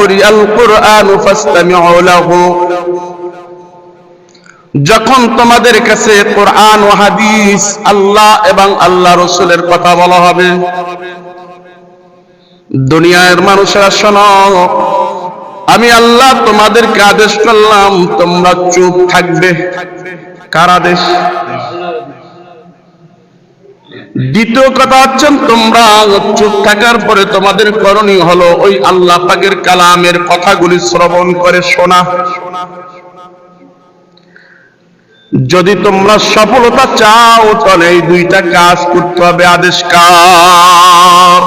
কুরিয়াল কুরআনু ফাসতামিউ লাহু, যখন তোমাদের কাছে কোরআন ও হাদিস, আল্লাহ এবং আল্লাহ রাসূলের কথা বলা হবে, দুনিয়ার মানুষেরা শোনো, আমি আল্লাহ তোমাদেরকে আদেশ করলাম তোমরা চুপ থাকবে। কার আদেশ? দ্বিতীয় কথা হচ্ছে তোমরা চুপ থাকার পরে তোমাদের করণীয় হলো ওই আল্লাহ পাকের কালামের কথাগুলি শ্রবণ করে শোনা। যদি তোমরা সফলতা চাও তাহলে এই দুইটা কাজ করতে হবে। আদেশ কার?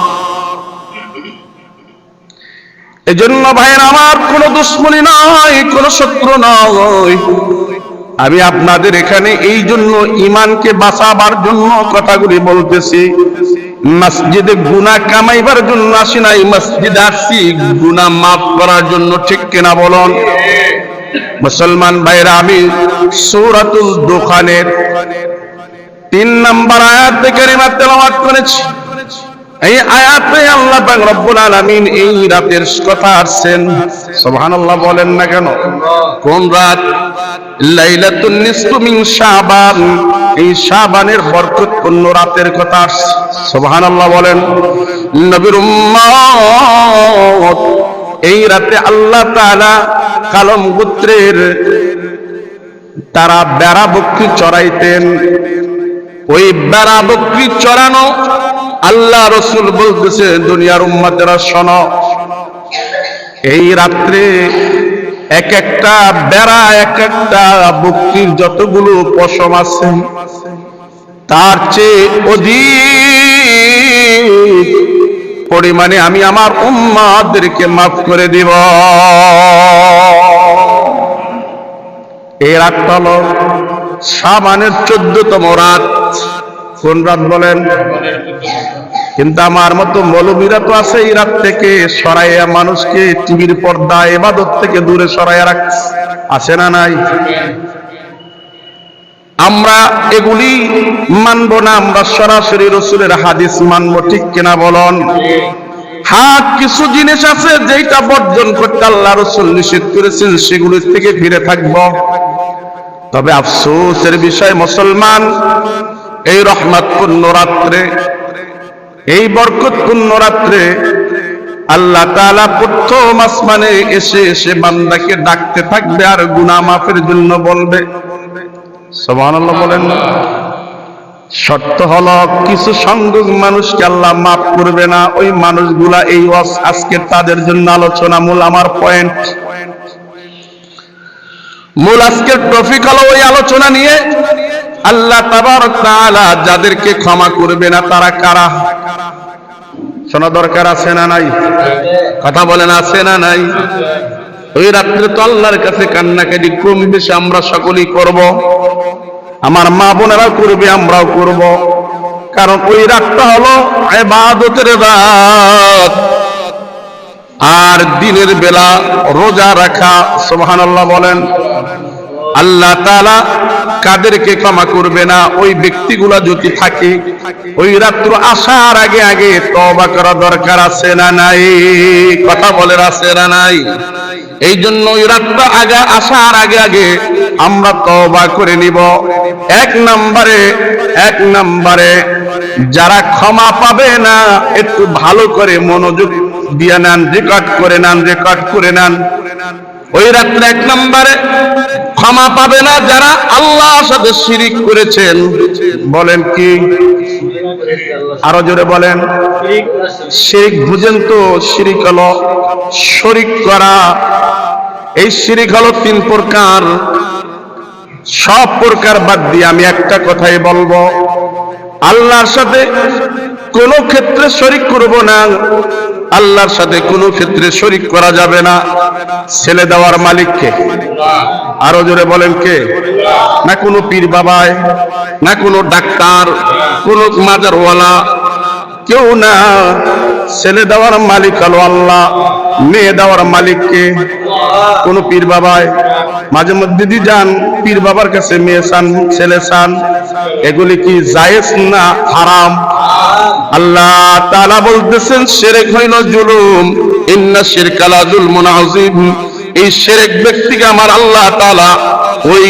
এজন্য ভাইয়ের আমার, কোনো দুশ্মনী নয়, কোনো শত্রু নয়, আমি আপনাদের এখানে এই জন্য ঈমানকে বাঁচাবার জন্য কথাগুলি বলতেছি। মসজিদে গুনাহ কামাইবার জন্য আসি নাই, মসজিদে আসছি গুনাহ মাফ করার জন্য। ঠিক কিনা বলুন? মুসলমান ভাইরা, আমি সূরাতুল দুখানের 3 নম্বর আয়াত কারিমা তেলাওয়াত করেছি। এই আয়াতে আল্লাহ পাক রব্বুল আলামিন এই রাতের কথা আসছেন। সুবহানাল্লাহ বলেন না কেন? কোন রাত? লাইলাতুন নিসফু মিন শাবান, এই শাবানের বরকতপূর্ণ রাতের কথা আসছে। সুবহানাল্লাহ বলেন। নবীর উম্মত, এই রাতে আল্লাহ তাআলা কালম গোত্রের তারা বেড়া বকরি চড়াইতেন। ওই বেড়া বকরি চড়ানো আল্লাহ রাসূল বলতেছে, দুনিয়ার উম্মতেরা শোনো, এই রাত্রে এক একটা বেড়া, এক একটা বকরির যতগুলো পশম আছে তার চেয়ে অধিক পরিমাণে আমি আমার উম্মতদেরকে মাফ করে দিব। এই রাতটা হলো শাবানের 14তম রাত। কোন রাত বলেন? কিন্তু আমার মতো মৌলবীরা তো আছে এই রাত থেকে সরাইয়া মানুষকে টিভির পর্দা ইবাদত থেকে দূরে সরাইয়া রাখছে। আছে না নাই? আমরা এগুলি মানব না, আমরা সরাসরি রাসূলের হাদিস মানব। ঠিক কিনা বলুন? হ্যাঁ, কিছু জিনিস আছে যেটা বর্জন করতে আল্লাহ রাসূল নিষেধ করেছেন, সেগুলির থেকে ফিরে থাকব। তবে আফসোসের বিষয়, মুসলমান এই রহমতপূর্ণ রাত্রে, এই বরকতপূর্ণ রাত্রে আল্লাহ তাআলা প্রথম আসমানে এসে এসে বান্দাকে ডাকতে থাকবে আর গুনাহ মাফের জন্য বলবে। সুবহানাল্লাহ বলেন না? শর্ত হলো কিছু সংখ্যক মানুষকে আল্লাহ মাফ করবে না। ওই মানুষগুলা এই আজকে তাদের জন্য আলোচনা। মূল আমার পয়েন্ট, মূল আজকের টপিক হলো ওই আলোচনা নিয়ে আল্লাহ তাবারক তাআলা যাদেরকে ক্ষমা করবে না তারা কারা। শোনা দরকার আছে না নাই? কথা বলেন, আছে না নাই? ওই রাত্রে তো আল্লাহর কাছে কান্নাকাটি কম বেশি আমরা সকলেই করব, আমার মা বোনেরাও করবে, আমরাও করব। কারণ ওই রাতটা হলো ইবাদতের রাত, আর দিনের বেলা রোজা রাখা। সুবহানাল্লাহ বলেন। আল্লাহ তাআলা কাদেরকে ক্ষমা করবে না? ওই ব্যক্তিগুলা যদি থাকে ওই রাত্র আসার আগে আগে তওবা করা দরকার আছে না নাই? কথা বলেন, আছে না নাই? এই জন্য ওই রাতটা আগে আসার আগে আগে আমরা তওবা করে নিব। এক নম্বরে যারা ক্ষমা পাবে না, একটু ভালো করে মনোযোগ দিয়ে নেন, রেকর্ড করে নেন। ওই রাত্রে 1 নম্বরে ক্ষমা পাবে না যারা আল্লাহর সাথে শিরিক করেছেন। বলেন কি? আরো জোরে বলেন। শিরিক বুঝেন তো? শিরিক হলো শরীক করা। এই শিরিক হলো 3 প্রকার। সব প্রকার বাদ দিয়ে আমি একটা কথাই বলবো, আল্লাহর সাথে কোন ক্ষেত্রে শরীক করব না। আল্লাহর সাথে কোনো ক্ষেত্রে শরীক করা যাবে না। ছেলে দেওয়ার মালিক কে? আরো জোরে বলেন কে? না কোনো পীর বাবায়, না কোনো ডাক্তার, কোনো মাজারওয়ালা, কেউ না। ছেলে দেওয়ার মালিক হলো আল্লাহ, মেয়ে দেওয়ার মালিক কে? কোন পীর বাবায়? মাঝে মধ্যে দি যান পীর বাবার কাছে মেয়ে চান, ছেলে চান, এগুলি কি জায়েজ না হারাম? আল্লাহ তাআলা বলতেছেন শিরক হইল জুলুম, ইন্না শিরকা লা যুলমুন আযীম। এই শিরক ব্যক্তিকে আমার আল্লাহ তাআলা ওই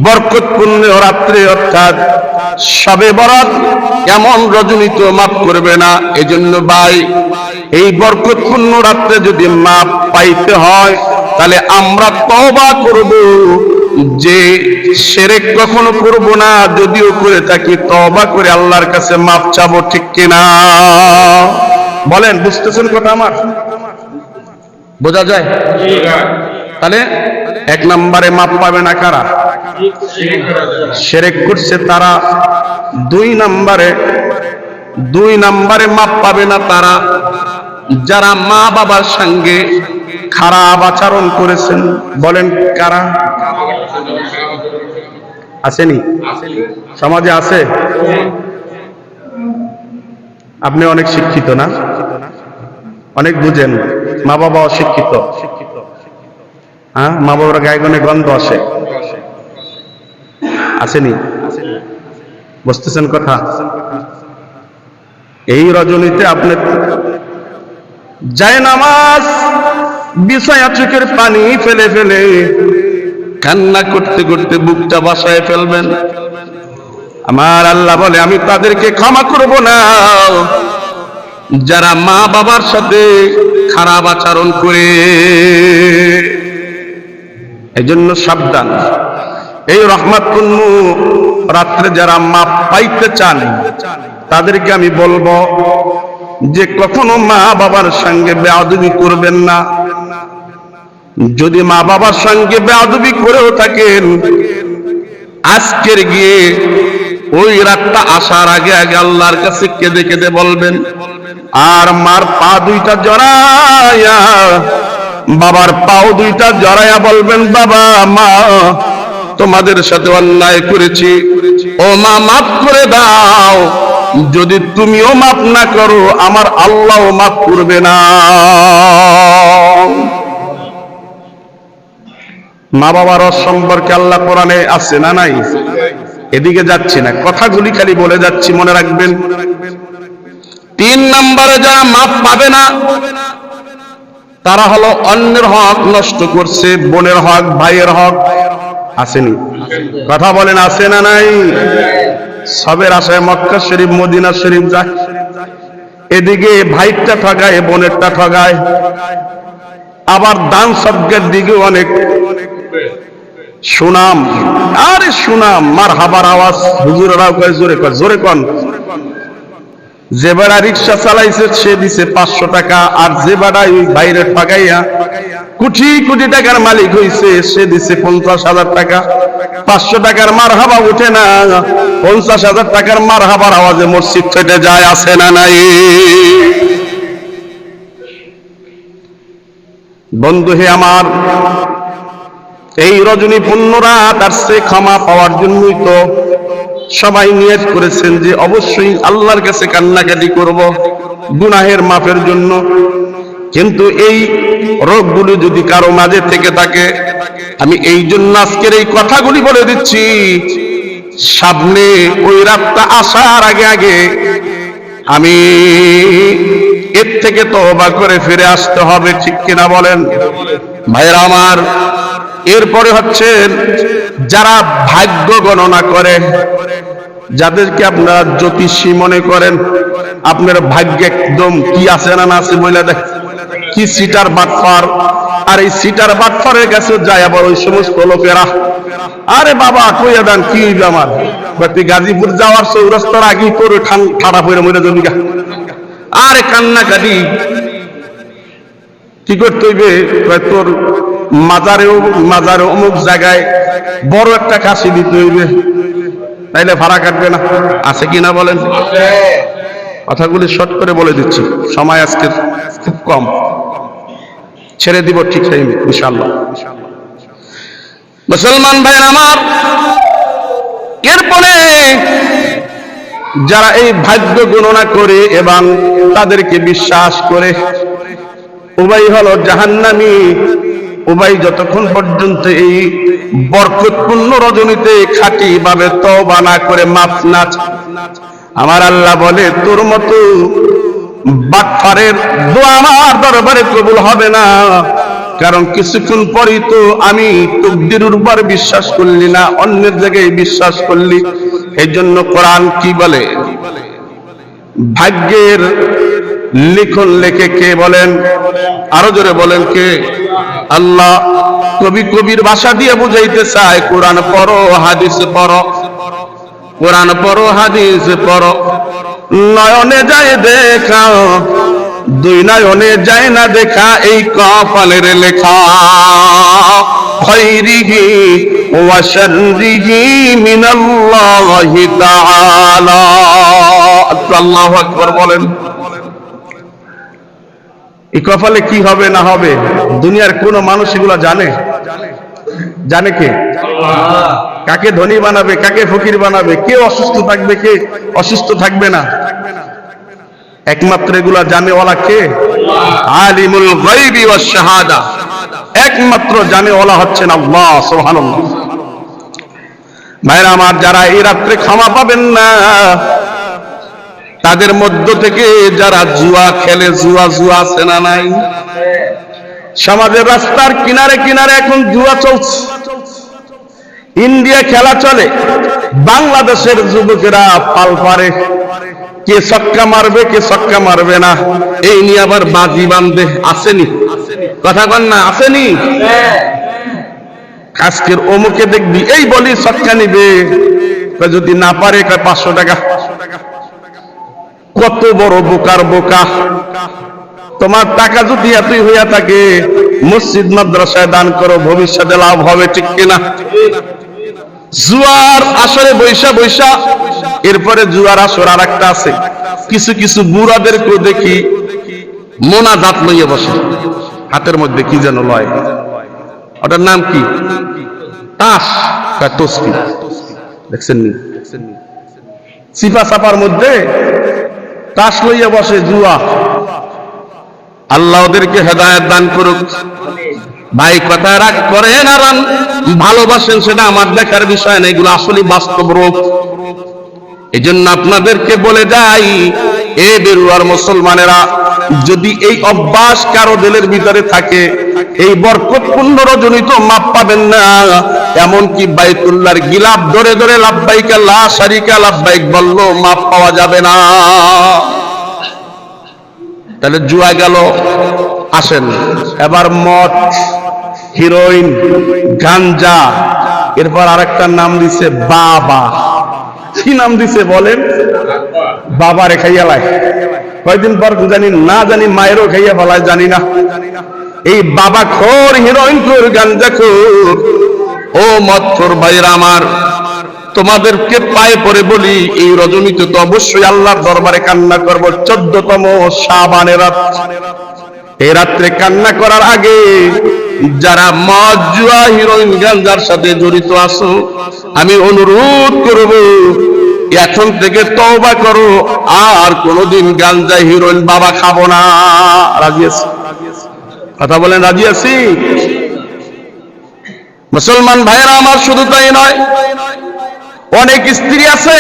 বরকতপূর্ণ রাত্রে অর্থাৎ শবে বরাত এমন রজনীতে মাফ করবে না। এজন্য ভাই, এই বরকতপূর্ণ রাত্রে যদি মাফ পাইতে হয় তাহলে আমরা তওবা করব, যে শিরক কখনো করব না, যদিও করে থাকি তওবা করে আল্লাহর কাছে মাফ চাবো, ঠিক কিনা বলেন? বুঝতেছেন কথা আমার? বোঝা যায়? তাহলে এক নম্বরে মাপ পাবে না কারা? শিরক করছে তারা। দুই নম্বরে মাপ পাবে না তারা যারা মা বাবার সঙ্গে খারাপ আচরণ করেছেন। বলেন কারা? আসেনি? সমাজে আছে? আপনি অনেক শিক্ষিত না? অনেক বুঝেন, মা বাবা অশিক্ষিত। হ্যাঁ, মা বাবার গায়ে গনে গন্ধ আসে, আসেনি? বুঝতেছেন কথা? এই রজনীতে আপনি যায় নামাজ বিছায়া চোখের পানি ফেলে ফেলে কান্না করতে করতে বুকটা বাসায় ফেলবেন। আমার আল্লাহ বলে আমি তাদেরকে ক্ষমা করব না যারা মা বাবার সাথে খারাপ আচরণ করে। এজন্য সাবধান। এই রহমতপূর্ণ রাত্রে যারা মাপ পাইতে চান তাদেরকে আমি বলবো যে কখনো মা বাবার সঙ্গে বেয়াদবি করবেন না। যদি মা বাবার সঙ্গে বেয়াদবি করেও থাকেন, আজকের গিয়ে ওই রাতটা আসার আগে আগে আল্লাহর কাছে কেঁদে কেঁদে বলবেন, আর মার পা দুইটা জড়াইয়া, বাবার পাও দুইটা জড়াইয়া বলবেন, বাবা মা তোমাদের সাথে অন্যায় করেছি, ও মা মাফ করে দাও। যদি তুমিও মাফ না করো আমার আল্লাহও মাফ করবে না। মা বাবার সম্পর্কে আল্লাহ কোরআনে আছে না নাই? এদিকে যাচ্ছি না, কথাগুলি খালি বলে যাচ্ছি, মনে রাখবেন। 3 নম্বরে যারা মাফ পাবে না তারা হলো অন্যের হক নষ্ট করছে, বোনের হক, ভাইয়ের হক। আসেনি? কথা বলেন, আছে না নাই? সবের আশায় মক্কা শরীফ মদিনা শরীফ যায়, এদিকে ভাইটা ঠগায়, বোনেরটা ঠগায়, আবার দান সদ্গার দিকে অনেক সুনাম। আরে সুনাম, মার হাবার আওয়াজ হুজুরেরাও কয়, জোরে কয়, জোরে কন। যে বেড়া রিক্সা চালাইছে সে দিছে 500 টাকা, আর যে বেড়া ওই বাইরে ঠগাইয়া কোটি কোটি টাকার মালিক হইছে সে দিছে 50,000 টাকা। 500 টাকার মার হাবা উঠে না, 50,000 টাকার মার হাবার আওয়াজে মসজিদ ফেটে যায়। আছে না নাই? বন্ধু হে আমার, এই রজনী পূর্ণ রাত আসছে ক্ষমা পাওয়ার জন্যই তো সবাই নিয়ত করেছেন যে অবশ্যই আল্লাহর কাছে কান্নাকাটি করব গুনাহের মাফের জন্য। কিন্তু এই রোগগুলো যদি কারো মাঝে থেকে থাকে, আমি এই জন্য আজকের এই কথাগুলি বলে দিচ্ছি, সামনে ওই রাতটা আসার আগে আগে আমি এর থেকে তওবা করে ফিরে আসতে হবে, ঠিক কিনা বলেন ভাইরা আমার? এরপরে হচ্ছেন যারা ভাগ্য গণনা করে, যাদেরকে আপনারা জ্যোতিষী মনে করেন, আপনার ভাগ্যে একদম কি আছে না আছে বলে দেখ, কি সিটার বাটফার। আর এই সিটার বাটফারের কাছে যায় আবার ওই সমস্ত লোকেরা, আরে বাবা কইয়া দেন কি হইবে আমার, তুই গাজীপুর যাওয়ার চৌরাস্তার আগেই তোর ঠাড়া পড়ে মরে যাবি। আরে কান্নাকাটি কি করতে হইবে, তোর মাজারে অমুক জায়গায় বড় একটা কাশি দিতে হইবে, তাইলে ভাড়া কাটবে না। আছে কিনা বলেন? কথাগুলি শর্ট করে বলে দিচ্ছি, সময় আজকে খুব কম, ছেড়ে দিব ঠিক টাইমে ইনশাআল্লাহ। মুসলমান ভাই আমার, এরপরে যারা এই ভাগ্য গণনা করে এবং তাদেরকে বিশ্বাস করে, উবাই হলো জাহান্নামী। উবাই যতক্ষণ পর্যন্ত এই বরকতপূর্ণ রজনীতে খাঁটি ভাবে তওবা না করে মাফ না, আমার আল্লাহ বলে তোর মতো বাটপারের দোয়া আমার দরবারে কবুল হবে না। কারণ কিছুক্ষণ পরেই তো আমি তাকদীরের উপর বিশ্বাস করলি না, অন্যের জায়গায় বিশ্বাস করলি। এই জন্য কোরআন কি বলে? ভাগ্যের লিখন লেখে কে বলেন? আরো জোরে বলেন কে? আল্লাহ। কবির ভাষা দিয়ে বুঝাইতে চায়, কোরআন পড়ো হাদিস পড়ো, কোরআন পড়ো হাদিস পড়ো। নয়নে যায় দেখা, দুই নয়নে যায় না দেখা, এই কপালের লেখা। খায়রিহি ওয়া শাররিহি মিনাল্লাহি তাআলা। আল্লাহু আকবার বলেন। এই কপালে কি হবে না হবে দুনিয়ার কোন মানুষ এগুলা জানে? জানে কে? কাকে ধনী বানাবে, কাকে ফকির বানাবে, কে অসুস্থ থাকবে, কে অসুস্থ থাকবে না, একমাত্র এগুলা জানে ওয়ালা কে? আলিমুল গায়বি ওয়াশ শাহাদা। একমাত্র জানে ওয়ালা হচ্ছেন আল্লাহ সুবহানাল্লাহ। ভাইরা আমার, যারা এই রাত্রে ক্ষমা পাবেন না, তাদের মধ্য থেকে যারা জুয়া খেলে, জুয়া আছে না নাই? সমাজের রাস্তার কিনারে কিনারে এখন জুয়া চলছে। ইন্ডিয়া খেলা চলে, বাংলাদেশের যুবকেরা পাল পারে, কে ছক্কা মারবে কে ছক্কা মারবে না, এই নিয়ে আবার বাজি বাঁধে। আসেনি? কথা কন না, আসেনি? আজকের অমুকে দেখবি এই বলি ছক্কা নিবে, যদি না পারে 500 টাকা। কত বড় বোকার বোকা! তোমার টাকা যদি এতই হইয়া থাকে, মসজিদ মাদ্রাসায় দান করো, ভবিষ্যতে লাভ হবে, ঠিক কিনা? জুয়ার আসরে বৈশা বৈশা, এরপরে জুয়ার আসর আর একটা আছে। কিছু কিছু বুড়াদেরকেও দেখি মোনাজাত লইয়া বসে, হাতের মধ্যে কি যেন লয়, ওটার নাম কি? তাস বা তসবিহ। দেখছেন নি? চিপা চাপার মধ্যে তাস লইয়া বসে, জুয়া। আল্লাহ ওদেরকে হেদায়েত দান করুক। ভাই কথা রাগ করেন আর ভালোবাসেন, সেটা আমার দেখার বিষয় না, এগুলো আসলে বাস্তব রূপ। এই জন্য আপনাদেরকে বলে যাই, এ বেরুয়ার মুসলমানেরা, যদি এই অভ্যাস কারো দিলের ভিতরে থাকে, এই বরকতপূর্ণ রজনী তো মাপ পাবেন না। এমনকি বাইতুল্লাহর গিলাফ ধরে ধরে লাব্বাইক লা শারিকা লাব্বাইক বললো মাপ পাওয়া যাবে না। তাহলে জুয়া গেল। আসেন এবার মদ, হিরোইন, গাঞ্জা, এরপর আরেকটা নাম দিছে বাবা। কি নাম দিছে বলেন? বাবা রে খাইয়া লাই। কয়দিন পর জানি মায়েরও খাইয়া ফেলায়, জানি না। এই বাবা খোর, হিরোইন খোর, গাঞ্জা খোর, ও মদ খোর ভাইরা আমার, তোমাদেরকে পায়ে পড়ে বলি, এই রজনীতে তো অবশ্যই আল্লাহর দরবারে কান্না করব। 14তম শাবানের রাত, এই রাত্রে কান্না করার আগে যারা মদ, জুয়া, হিরোইন, গাঞ্জার সাথে জড়িত আছো, আমি অনুরোধ করব এখন থেকে তওবা করো, আর কোনোদিন গাঞ্জা, হিরোইন, বাবা খাবো না। রাজি আছি? কথা বলেন, রাজি আছি? মুসলমান ভাইরা আমার, শুধু তাই নয়, অনেক স্ত্রী আছে,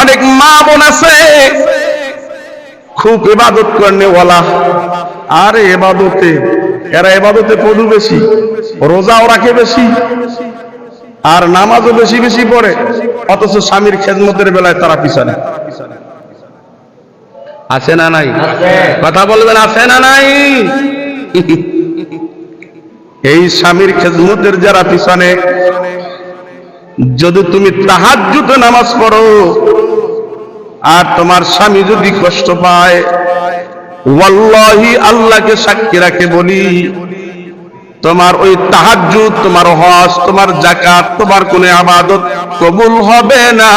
অনেক মা বোন আছে, খুব ইবাদত করনে ওয়ালা। আর এরা ইবাদতে পড়ু বেশি, রোজাও রাখে বেশি, আর নামাজও বেশি বেশি পড়ে, অথচ স্বামীর খেদমতের বেলায় তারা পিছনে। আছে না নাই? কথা বলবেন, আছে না নাই? এই স্বামীর খেদমতের যারা পিছনে, যদি তুমি তাহাজ্জুদে নামাজ পড়ো আর তোমার স্বামী যদি কষ্ট পায়, ওয়াল্লাহি আল্লাহকে সাক্ষী রাখে বলি, তোমার ওই তাহাজ্জুদ, তোমার হজ, তোমার যাকাত, তোমার কোন ইবাদত কবুল হবে না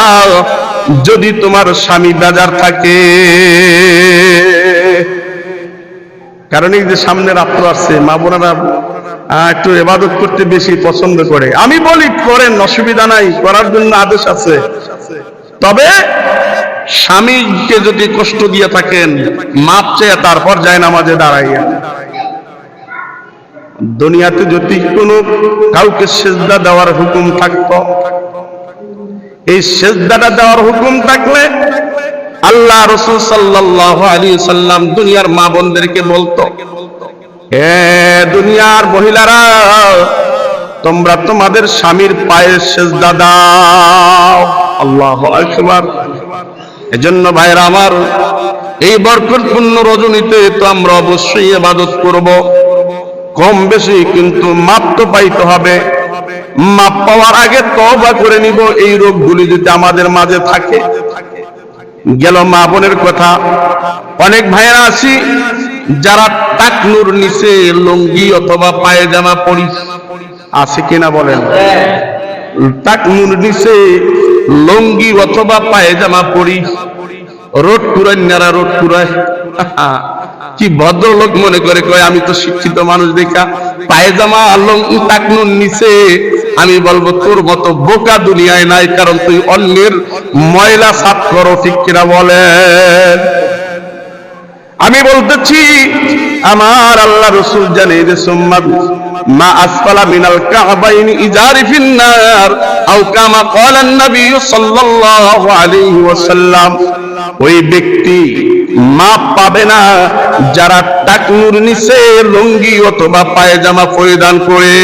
যদি তোমার স্বামী বেজার থাকে। কারণ এই যে সামনে রাত্র আসছে, মা বোনেরা একটু ইবাদত করতে বেশি পছন্দ করে। আমি বলি করেন, অসুবিধা নাই, করার জন্য আদেশ আছে, তবে স্বামীকে যদি কষ্ট দিয়ে থাকেন, মাপ চেয়ে তারপর যায় নামাজে দাঁড়াইয়া। দুনিয়াতে যদি কোনো কাউকে সেজদা দেওয়ার হুকুম থাকতো, এই সেজদাটা দেওয়ার হুকুম থাকলে আল্লাহ রাসূল সাল্লাল্লাহু আলাইহি সাল্লাম দুনিয়ার মা বোনদেরকে বলতো, হে দুনিয়ার মহিলারা, তোমরা তোমাদের স্বামীর পায়ে সেজদা দাও। আল্লাহু আকবার। এজন্য ভাইরা আমার, এই বরকতপূর্ণ রজনীতে তো আমরা অবশ্যই ইবাদত করব, কম বেশি কিন্তু মাপ তো পাইতে হবে। মাপ পাওয়ার আগে তওবা করে নিব, এই রোগগুলি যদি আমাদের মাঝে থাকে। গেল মা বোনের কথা। অনেক ভাইরা আছি যারা টাকনুর নিচে লুঙ্গি অথবা পায়জামা পরি, আছে কিনা বলেন? টাকনুর নিচে লুঙ্গি অথবা পায়জামা পরি, রোড কুরাইনারা রোড কুরায়। কি ভদ্রলোক মনে করে কয় আমি তো শিক্ষিত মানুষ দেখা পায়জামা লুঙ্গি টাকনুর নিচে। আমি বলবো তোর মতো বোকা দুনিয়ায় নাই, কারণ তুই অন্যের ময়লা সাফ করো, ঠিক কিনা বলেন? আমি বলতেছি আমার আল্লাহ রাসূল জানে যে সুম্মাত মা আসফালা মিনাল কাবাইনি ইজারি ফিন্নার, আও কামা ক্বালা নবী সাল্লাল্লাহু আলাইহি ওয়াসাল্লাম। ওই ব্যক্তি মাপ পাবে না যারা টাকনুর নিচে লুঙ্গি অথবা পায়জামা পরিধান করে।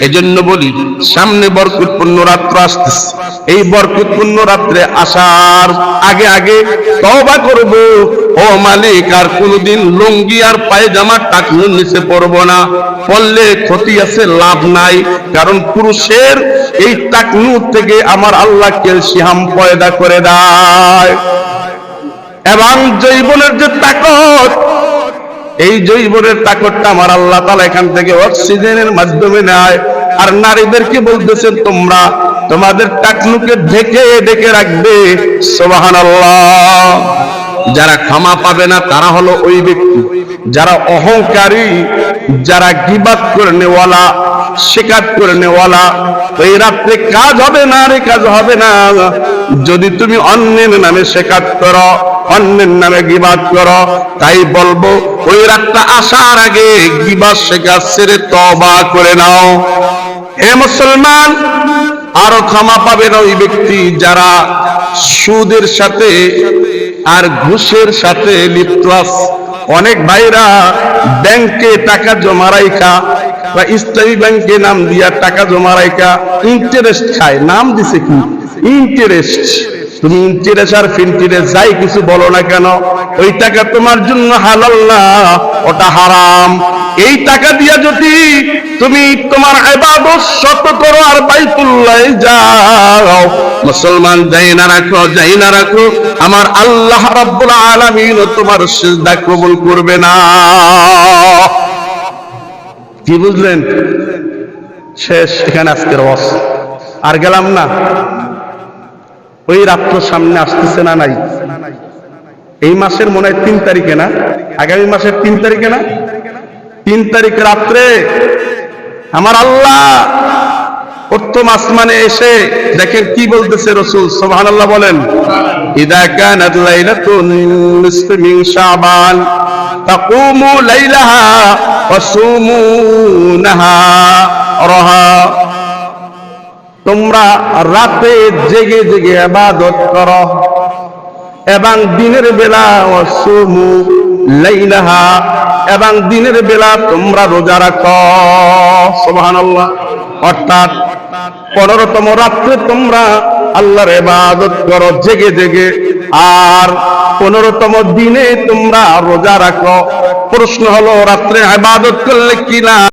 এজন্য বলি, সামনে বরকতপূর্ণ রাত্র আসতেছে। এই বরকতপূর্ণ রাত্রে আসার আগে আগে তওবা করব, ও মালিক আর কোনদিন লুঙ্গি আর পায়জামা টাকনুর নিচে পরব না। পড়লে ক্ষতি আছে, লাভ নাই, কারণ পুরুষের এই টাকনুর থেকে আমার আল্লাহ ক্যালসিয়াম পয়দা করে দেয়। এবং জৈবনের যে তাকত, এই জৈবনের তাকতটা আমার আল্লাহ তাআলা এখান থেকে অক্সিজেনের মাধ্যমে নেয়। আর নারীদেরকে বলতেছেন তোমরা তোমাদের টাকনুকে ঢেকে ঢেকে রাখবে। সুবহানাল্লাহ। যারা ক্ষমা পাবে না তারা হলো ওই ব্যক্তি যারা অহংকারী, যারা গীবাত করে নেওয়ালা, শিকার করে নেওয়ালা। ওই রাত্রে কাজ হবে না রে, কাজ হবে না যদি তুমি অন্যের নামে শিকার করো, অন্যের নামে গীবাত করো। তাই বলবো ওই রাতটা আসার আগে গীবাত শিকার ছেড়ে তওবা করে নাও। হে মুসলমান, আরো ক্ষমা পাবে না ওই ব্যক্তি যারা সুদের সাথে আর ঘুষের সাথে লিপ্ত আছে। অনেক ভাইরা ব্যাংকে টাকা জমা রাখা বা ইসলামী ব্যাংকে নাম দিয়া টাকা জমা রাখা ইন্টারেস্ট খায়। নাম দিছে কি? ইন্টারেস্ট। তুমি ইন্টারেস্ট আর ফিন্টারেস্ট যাই কিছু বলো না কেন, ওই টাকা তোমার জন্য হালাল না, ওটা হারাম। এই টাকা দিয়া যদি তুমি তোমার ইবাদত শত করো আর বাইতুল্লাহ যাও, মুসলমান যাই না রাখো, যাই না রাখো, আমার আল্লাহ রাব্বুল আলামিন তোমার সিজদা কবুল করবে না। কি বুঝলেন? শেষ এখানে আজকের ওয়াজ। আর গেলাম না। ওই রাত্র সামনে আসতেছে না নাই? এই মাসের মনে হয় 3 তারিখে না, আগামী মাসের 3 তারিখে না, 3 তারিখ রাত্রে আমার আল্লাহ প্রথম আসমানে এসে দেখেন কি বলতেছে রাসূল। সুবহানাল্লাহ বলেন। ইদা কানাত লাইলাতুন নিসফি মিন শাবান তাকুমু লাইলাহা ওয়া সুমু নাহারাহা। তোমরা রাতে জেগে জেগে ইবাদত করো এবং দিনের বেলা ওয়াসুমু লাইলাহা, এবং দিনের বেলা তোমরা রোজা রাখো। সুবহানাল্লাহ। অর্থাৎ 15তম রাত্রে তোমরা আল্লাহর ইবাদত করো জেগে জেগে, আর 15তম দিনে তোমরা রোজা রাখো। প্রশ্ন হলো রাত্রে ইবাদত করলে কি না